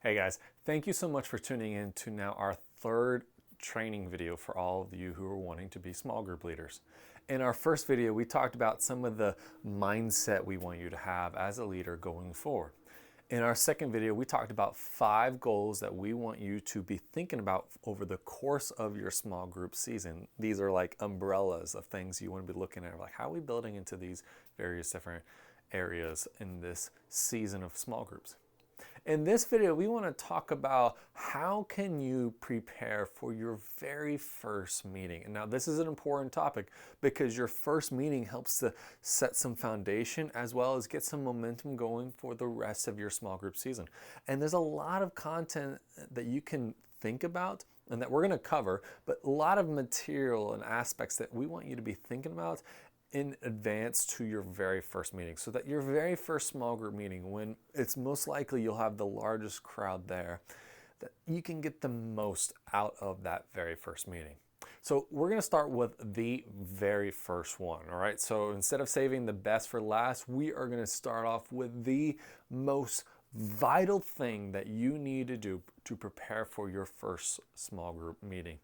Hey guys, thank you so much for tuning in to now our third training video for all of you who are wanting to be small group leaders. In our first video, we talked about some of the mindset we want you to have as a leader going forward. In our second video, we talked about 5 goals that we want you to be thinking about over the course of your small group season. These are like umbrellas of things you want to be looking at, like how are we building into these various different areas in this season of small groups. In this video, we want to talk about how can you prepare for your very first meeting. And now this is an important topic because your first meeting helps to set some foundation as well as get some momentum going for the rest of your small group season. And there's a lot of content that you can think about and that we're going to cover, but a lot of material and aspects that we want you to be thinking about in advance to your very first meeting, so that your very first small group meeting, when it's most likely you'll have the largest crowd there, that you can get the most out of that very first meeting. So we're going to start with the very first one, all right? So instead of saving the best for last, we are going to start off with the most vital thing that you need to do to prepare for your first small group meeting,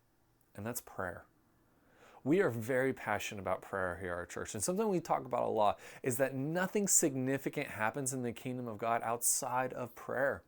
and that's prayer. We are very passionate about prayer here at our church. And something we talk about a lot is that nothing significant happens in the kingdom of God outside of prayer.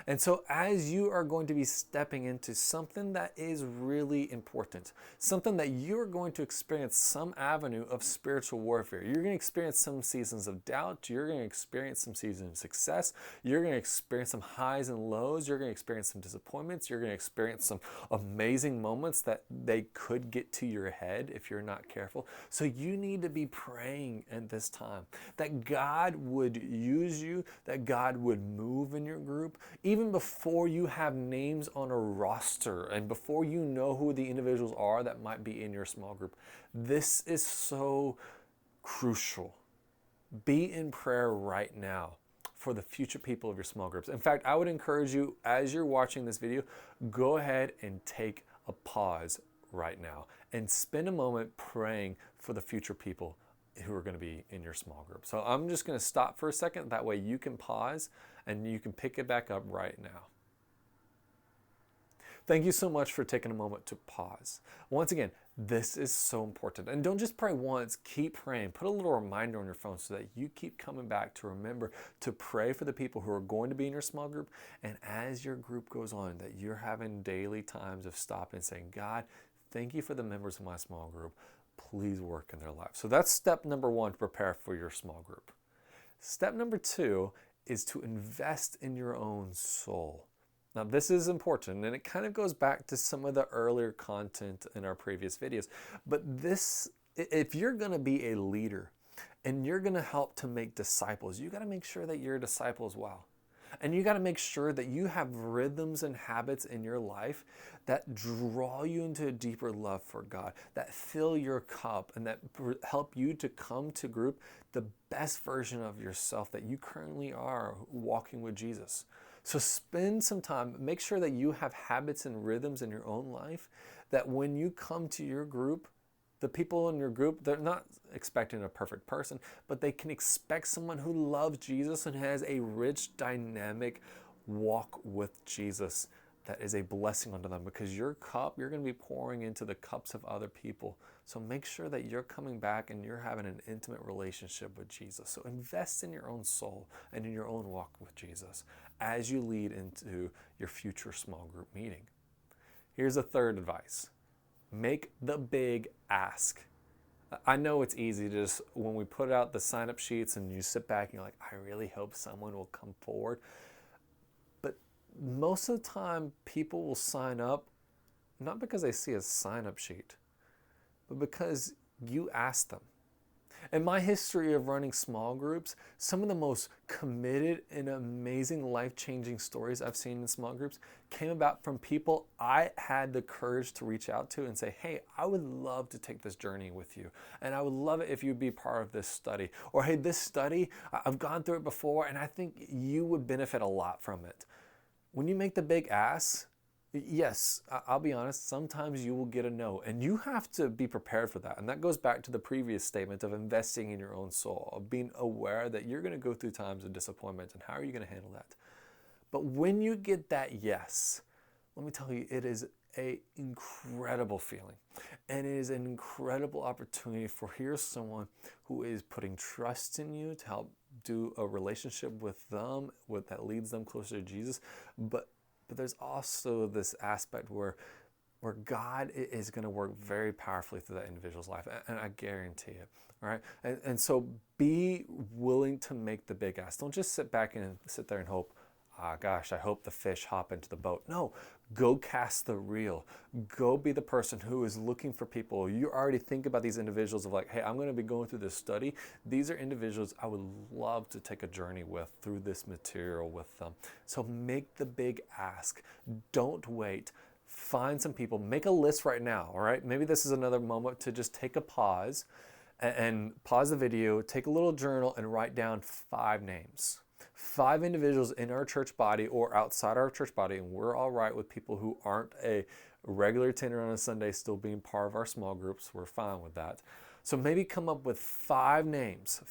And so as you are going to be stepping into something that is really important, something that you're going to experience some avenue of spiritual warfare. You're going to experience some seasons of doubt. You're going to experience some seasons of success. You're going to experience some highs and lows. You're going to experience some disappointments. You're going to experience some amazing moments that they could get to your head if you're not careful. So you need to be praying at this time that God would use you, that God would move in your group, even before you have names on a roster and before you know who the individuals are that might be in your small group. This is so crucial. Be in prayer right now for the future people of your small groups. In fact, I would encourage you, as you're watching this video, go ahead and take a pause right now and spend a moment praying for the future people who are going to be in your small group. So I'm just going to stop for a second. That way you can pause and you can pick it back up right now. Thank you so much for taking a moment to pause. Once again, this is so important. And don't just pray once, keep praying. Put a little reminder on your phone so that you keep coming back to remember to pray for the people who are going to be in your small group. And as your group goes on, that you're having daily times of stopping and saying, God, thank you for the members of my small group. Please work in their lives. So that's step number 1 to prepare for your small group. Step number 2 is to invest in your own soul. Now this is important, and it kind of goes back to some of the earlier content in our previous videos. But this, if you're going to be a leader and you're going to help to make disciples, you got to make sure that you're a disciple as well. And you got to make sure that you have rhythms and habits in your life that draw you into a deeper love for God, that fill your cup, and that help you to come to group the best version of yourself that you currently are walking with Jesus. So spend some time, make sure that you have habits and rhythms in your own life that when you come to your group, the people in your group, they're not expecting a perfect person, but they can expect someone who loves Jesus and has a rich, dynamic walk with Jesus that is a blessing unto them, because your cup, you're going to be pouring into the cups of other people. So make sure that you're coming back and you're having an intimate relationship with Jesus. So invest in your own soul and in your own walk with Jesus as you lead into your future small group meeting. Here's a third advice. Make the big ask. I know it's easy to just, when we put out the sign-up sheets and you sit back and you're like, I really hope someone will come forward. But most of the time, people will sign up, not because they see a sign-up sheet, but because you ask them. In my history of running small groups, some of the most committed and amazing life-changing stories I've seen in small groups came about from people I had the courage to reach out to and say, hey, I would love to take this journey with you. And I would love it if you'd be part of this study. Or, hey, this study, I've gone through it before and I think you would benefit a lot from it. When you make the big ask, yes, I'll be honest, sometimes you will get a no, and you have to be prepared for that. And that goes back to the previous statement of investing in your own soul, of being aware that you're going to go through times of disappointment, and how are you going to handle that? But when you get that yes, let me tell you, it is an incredible feeling. And it is an incredible opportunity for here's someone who is putting trust in you to help do a relationship with them that leads them closer to Jesus. But there's also this aspect where God is going to work very powerfully through that individual's life. And I guarantee it. All right. And so be willing to make the big ask. Don't just sit back and sit there and hope, gosh, I hope the fish hop into the boat. No, go cast the reel. Go be the person who is looking for people. You already think about these individuals of like, hey, I'm going to be going through this study. These are individuals I would love to take a journey with through this material with them. So make the big ask. Don't wait. Find some people. Make a list right now, all right? Maybe this is another moment to just take a pause and pause the video, take a little journal and write down 5 names. 5 individuals in our church body or outside our church body, and we're all right with people who aren't a regular attender on a Sunday still being part of our small groups. We're fine with that. So maybe come up with 5 names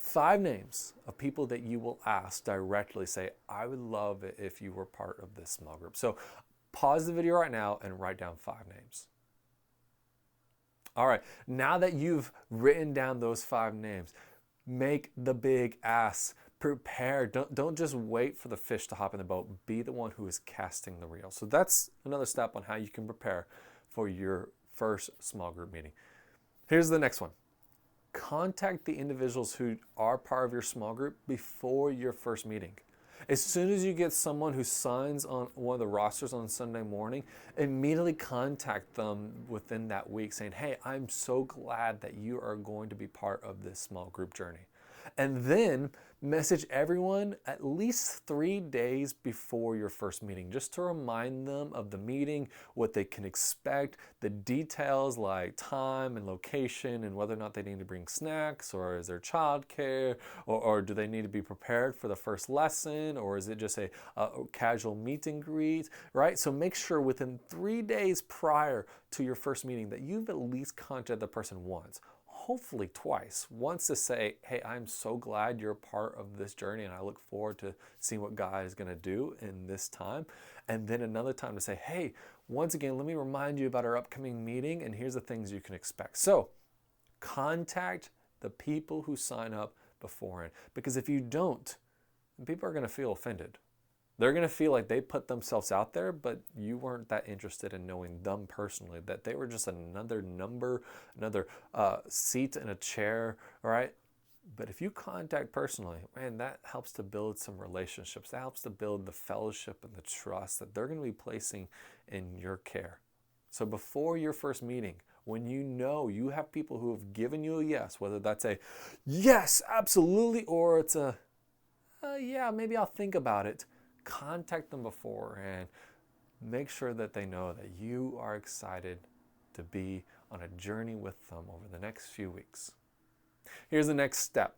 of people that you will ask directly. Say, I would love it if you were part of this small group. So pause the video right now and write down 5 names. All right, now that you've written down those 5 names, make the big ask. Prepare. Don't just wait for the fish to hop in the boat. Be the one who is casting the reel. So that's another step on how you can prepare for your first small group meeting. Here's the next one. Contact the individuals who are part of your small group before your first meeting. As soon as you get someone who signs on one of the rosters on Sunday morning, immediately contact them within that week saying, hey, I'm so glad that you are going to be part of this small group journey. And then message everyone at least 3 days before your first meeting, just to remind them of the meeting, what they can expect, the details like time and location and whether or not they need to bring snacks, or is there childcare, or do they need to be prepared for the first lesson, or is it just a casual meet and greet, right? So make sure within 3 days prior to your first meeting that you've at least contacted the person once. Hopefully twice. Once to say, hey, I'm so glad you're a part of this journey and I look forward to seeing what God is going to do in this time. And then another time to say, hey, once again, let me remind you about our upcoming meeting and here's the things you can expect. So contact the people who sign up beforehand, because if you don't, people are going to feel offended. They're going to feel like they put themselves out there, but you weren't that interested in knowing them personally, that they were just another number, another seat in a chair, all right? But if you contact personally, man, that helps to build some relationships. That helps to build the fellowship and the trust that they're going to be placing in your care. So before your first meeting, when you know you have people who have given you a yes, whether that's a yes, absolutely, or it's a yeah, maybe I'll think about it. Contact them before and make sure that they know that you are excited to be on a journey with them over the next few weeks. Here's the next step.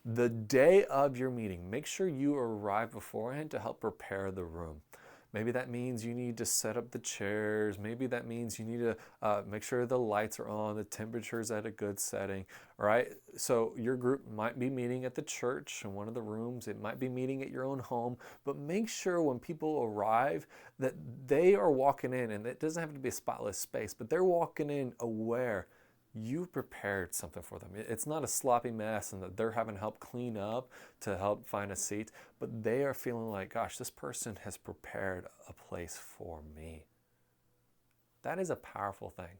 The day of your meeting, make sure you arrive beforehand to help prepare the room. Maybe that means you need to set up the chairs. Maybe that means you need to make sure the lights are on, the temperature's at a good setting, all right? So your group might be meeting at the church in one of the rooms. It might be meeting at your own home, but make sure when people arrive that they are walking in, and it doesn't have to be a spotless space, but they're walking in aware you prepared something for them. It's not a sloppy mess and that they're having help clean up to help find a seat, but they are feeling like, gosh, this person has prepared a place for me. That is a powerful thing,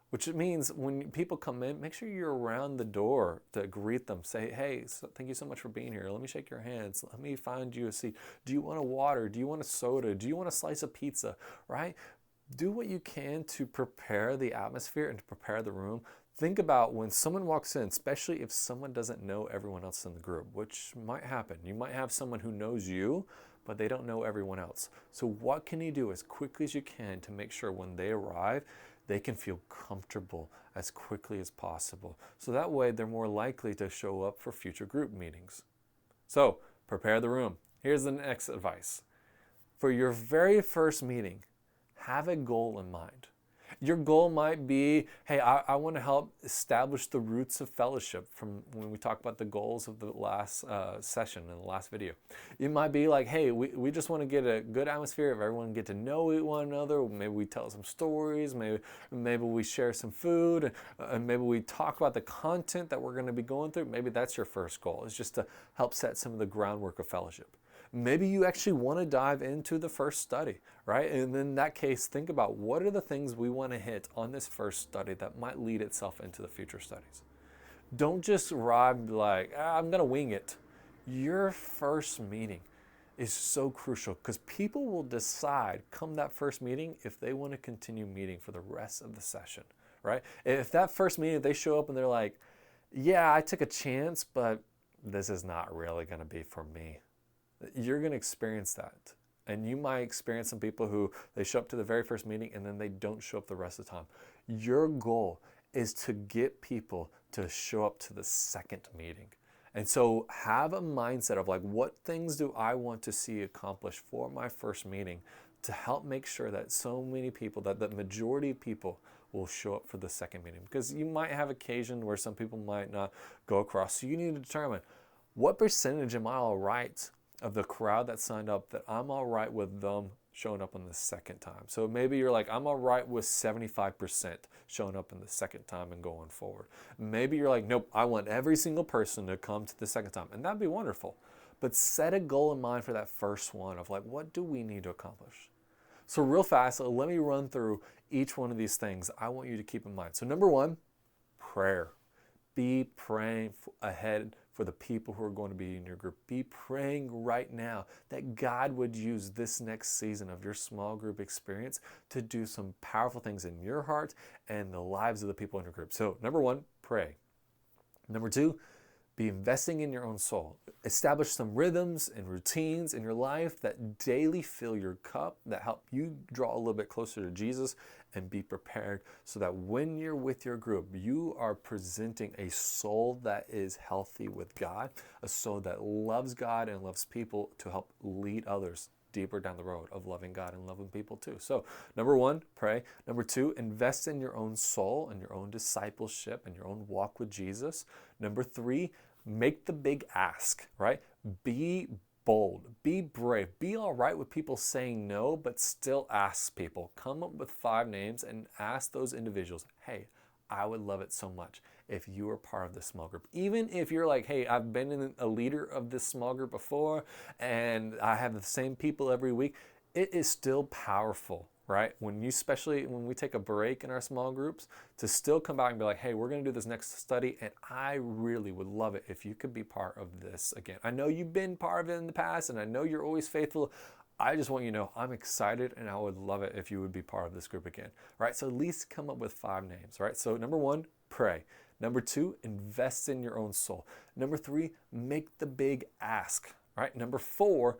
which means when people come in, make sure you're around the door to greet them. Say, hey, thank you so much for being here. Let me shake your hands. Let me find you a seat. Do you want a water? Do you want a soda? Do you want a slice of pizza, right? Do what you can to prepare the atmosphere and to prepare the room. Think about when someone walks in, especially if someone doesn't know everyone else in the group, which might happen. You might have someone who knows you, but they don't know everyone else. So what can you do as quickly as you can to make sure when they arrive, they can feel comfortable as quickly as possible? So that way they're more likely to show up for future group meetings. So prepare the room. Here's the next advice. For your very first meeting, have a goal in mind. Your goal might be, hey, I want to help establish the roots of fellowship from when we talk about the goals of the last session in the last video. It might be like, hey, we just want to get a good atmosphere of everyone get to know one another. Maybe we tell some stories, maybe we share some food, and maybe we talk about the content that we're going to be going through. Maybe that's your first goal, is just to help set some of the groundwork of fellowship. Maybe you actually want to dive into the first study, right? And in that case, think about what are the things we want to hit on this first study that might lead itself into the future studies. Don't just arrive like, I'm going to wing it. Your first meeting is so crucial because people will decide come that first meeting if they want to continue meeting for the rest of the session, right? If that first meeting, they show up and they're like, yeah, I took a chance, but this is not really going to be for me. You're going to experience that. And you might experience some people who they show up to the very first meeting and then they don't show up the rest of the time. Your goal is to get people to show up to the second meeting. And so have a mindset of like, what things do I want to see accomplished for my first meeting to help make sure that so many people, that the majority of people will show up for the second meeting. Because you might have occasion where some people might not go across. So you need to determine what percentage am I all right of the crowd that signed up that I'm all right with them showing up on the second time. So maybe you're like, I'm all right with 75% showing up in the second time and going forward. Maybe you're like, nope, I want every single person to come to the second time. And that'd be wonderful. But set a goal in mind for that first one of like, what do we need to accomplish? So real fast, let me run through each one of these things I want you to keep in mind. So number one, prayer. Be praying ahead for the people who are going to be in your group. Be praying right now that God would use this next season of your small group experience to do some powerful things in your heart and the lives of the people in your group. So number one, pray. Number two, be investing in your own soul. Establish some rhythms and routines in your life that daily fill your cup, that help you draw a little bit closer to Jesus, and be prepared so that when you're with your group, you are presenting a soul that is healthy with God, a soul that loves God and loves people to help lead others deeper down the road of loving God and loving people too. So number one, pray. Number two, invest in your own soul and your own discipleship and your own walk with Jesus. Number three, make the big ask, right? Be bold, be brave, be all right with people saying no, but still ask people. Come up with 5 names and ask those individuals, hey, I would love it so much if you were part of this small group. Even if you're like, hey, I've been a leader of this small group before and I have the same people every week, it is still powerful, right? Especially when we take a break in our small groups, to still come back and be like, hey, we're going to do this next study and I really would love it if you could be part of this again. I know you've been part of it in the past and I know you're always faithful. I just want you to know I'm excited and I would love it if you would be part of this group again, right? So at least come up with 5 names, right? So number one, pray. Number two, invest in your own soul. Number three, make the big ask, right? Number four,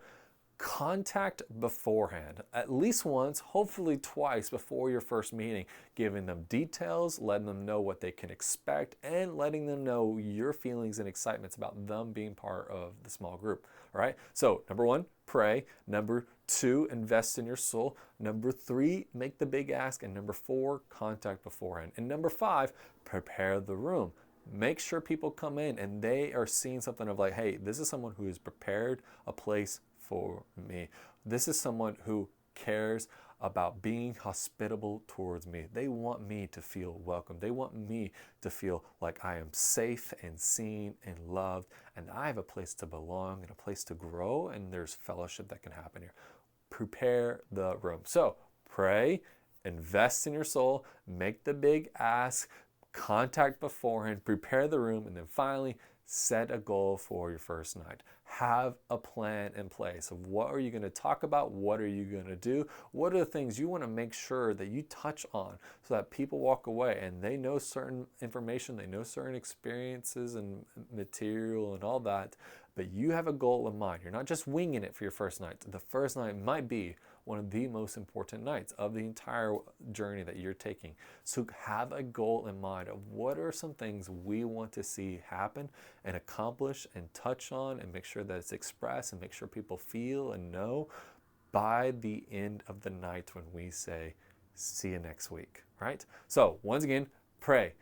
contact beforehand, at least once, hopefully twice before your first meeting, giving them details, letting them know what they can expect, and letting them know your feelings and excitements about them being part of the small group. All right. So number one, pray. Number two, invest in your soul. Number three, make the big ask. And number four, contact beforehand. And number five, prepare the room. Make sure people come in and they are seeing something of like, hey, this is someone who has prepared a place for me. This is someone who cares about being hospitable towards me. They want me to feel welcome. They want me to feel like I am safe and seen and loved, and I have a place to belong and a place to grow, and there's fellowship that can happen here. Prepare the room. So pray, invest in your soul, make the big ask, contact beforehand, prepare the room, and then finally set a goal for your first night. Have a plan in place of what are you going to talk about, what are you going to do, what are the things you want to make sure that you touch on so that people walk away and they know certain information, they know certain experiences and material and all that, but you have a goal in mind. You're not just winging it for your first night. The first night might be one of the most important nights of the entire journey that you're taking. So have a goal in mind of what are some things we want to see happen and accomplish and touch on and make sure that it's expressed and make sure people feel and know by the end of the night when we say See you next week, right? So once again, pray,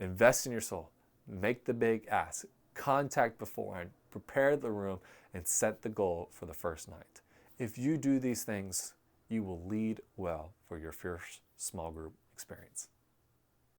invest in your soul, make the big ask, contact beforehand, prepare the room, and set the goal for the first night. If you do these things, you will lead well for your first small group experience.